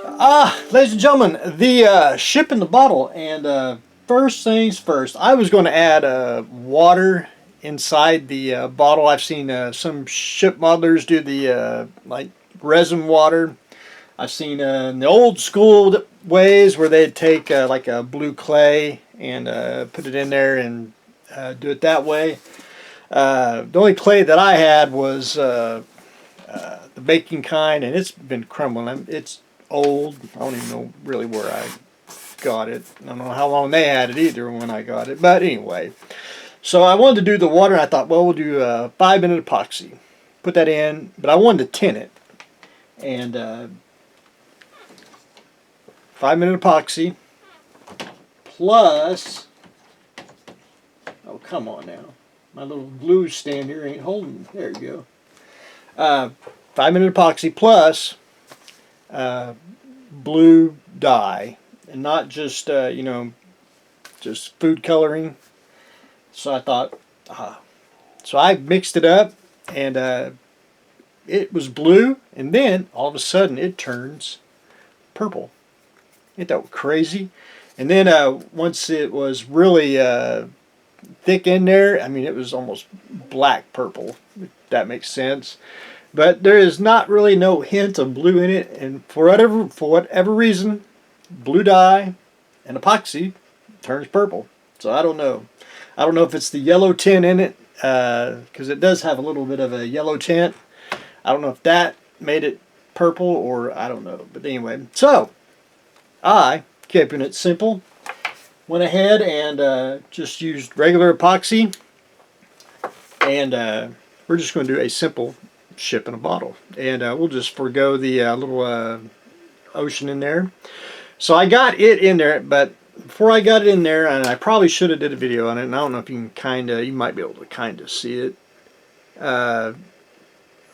Ladies and gentlemen, the ship in the bottle. And first things first, I was going to add water inside the bottle. I've seen some ship modelers do the like resin water. I've seen in the old school ways where they'd take like a blue clay and put it in there and do it that way. The only clay that I had was the baking kind, and it's been crumbling. It's old. I don't even know really where I got it. I don't know how long they had it either when I got it. But anyway, so I wanted to do the water. And I thought, well, we'll do 5-minute epoxy. Put that in, but I wanted to tin it. And 5-minute epoxy plus, oh, come on now. My little glue stand here ain't holding. There you go. 5-minute epoxy plus blue dye, and not just just food coloring. So I thought, so I mixed it up, and it was blue, and then all of a sudden it turns purple. Ain't that crazy? And then once it was really thick in there, I mean, it was almost black purple, if that makes sense. But there is not really no hint of blue in it, and for whatever reason, blue dye and epoxy turns purple. So I don't know. I don't know if it's the yellow tint in it, because it does have a little bit of a yellow tint. I don't know if that made it purple, or I don't know. But anyway, so I, keeping it simple, went ahead and just used regular epoxy, and we're just going to do a simple ship in a bottle, and we'll just forego the little ocean in there. So I got it in there, but before I got it in there, and I probably should have did a video on it, and I don't know if you can you might be able to kind of see it. A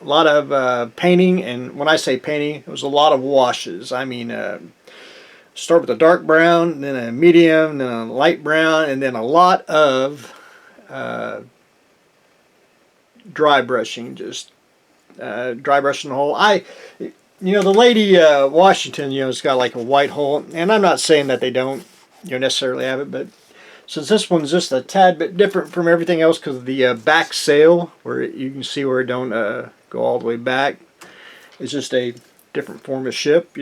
lot of painting, and when I say painting, it was a lot of washes. I mean, start with a dark brown, then a medium, then a light brown, and then a lot of dry brushing, just dry brushing the hole. The lady Washington, has got like a white hole, and I'm not saying that they don't, necessarily have it, but since this one's just a tad bit different from everything else because of the back sail, where you can see where it don't go all the way back, it's just a different form of ship,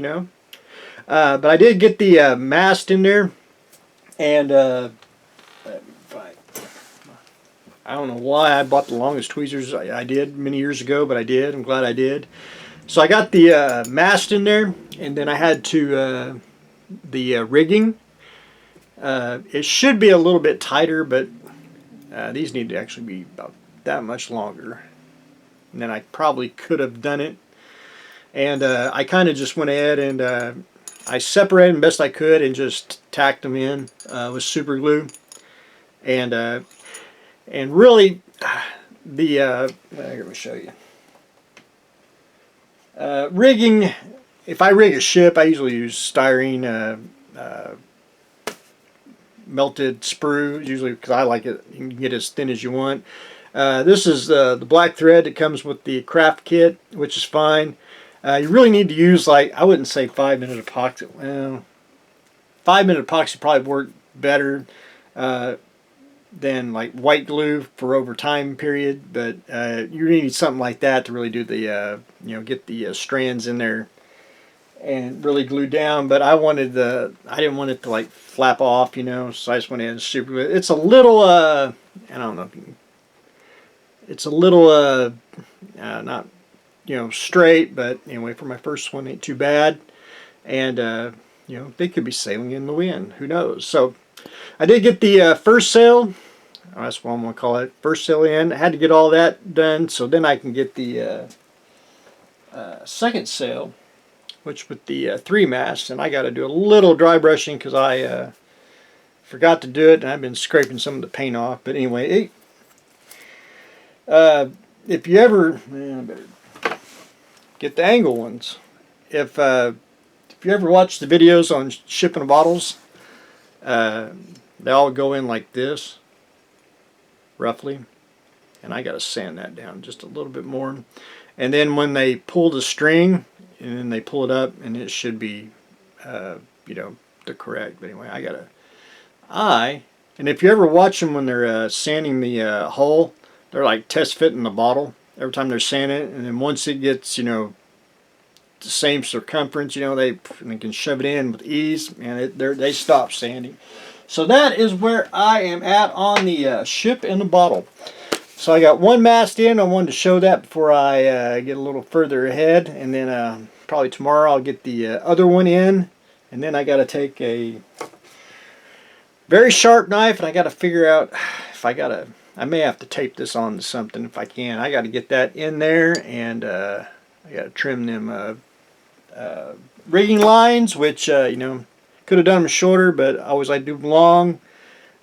But I did get the mast in there, and I don't know why I bought the longest tweezers. I did many years ago, but I did. I'm glad I did. So I got the mast in there, and then I had to the rigging. It should be a little bit tighter, but these need to actually be about that much longer. And then I probably could have done it. And I kind of just went ahead and I separated them best I could and just tacked them in with super glue. And really, here, let me show you. Rigging, if I rig a ship, I usually use styrene melted sprue, usually because I like it. You can get as thin as you want. This is the black thread that comes with the craft kit, which is fine. You really need to use, like, I wouldn't say 5-minute epoxy. Well, 5-minute epoxy probably work better than like white glue for over time period, but you need something like that to really do the get the strands in there and really glue down. But I didn't want it to like flap off, so I just went in and super glue. It's a little I don't know, it's a little not straight, but anyway, for my first one, ain't too bad. And they could be sailing in the wind, who knows. So I did get the first sail. That's what I'm going to call it. First sail in. I had to get all that done, so then I can get the second sail, which with the 3 masts. And I got to do a little dry brushing because I forgot to do it, and I've been scraping some of the paint off. But anyway, if you ever, I better get the angle ones. If you ever watch the videos on shipping bottles, they all go in like this, roughly, and I got to sand that down just a little bit more. And then when they pull the string, and then they pull it up, and it should be, you know, the correct. But anyway, and if you ever watch them when they're sanding the hull, they're like test fitting the bottle every time they're sanding it, and then once it gets, you know, the same circumference, you know, they can shove it in with ease, and they stop sanding. So that is where I am at on the ship in the bottle. So I got one mast in. I wanted to show that before I get a little further ahead, and then probably tomorrow I'll get the other one in, and then I got to take a very sharp knife, and I got to figure out if I may have to tape this on to something if I can. I got to get that in there, and I got to trim them rigging lines, which you know, could have done them shorter, but I always like to do them long.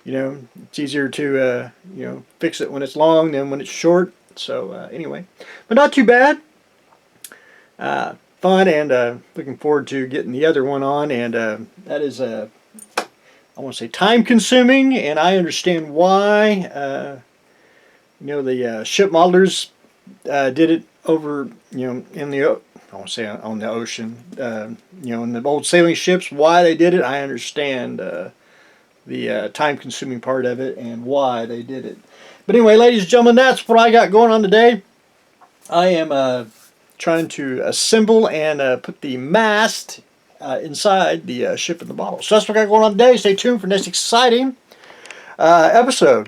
You know, it's easier to you know, fix it when it's long than when it's short. So anyway, but not too bad. Fun, and looking forward to getting the other one on. And that is I want to say time consuming, and I understand why. You know, the ship modelers did it over, you know, in the, I won't say on the ocean, you know, in the old sailing ships. Why they did it, I understand the time-consuming part of it and why they did it. But anyway, ladies and gentlemen, that's what I got going on today. I am trying to assemble and put the mast inside the ship in the bottle. So that's what I got going on today. Stay tuned for next exciting episode.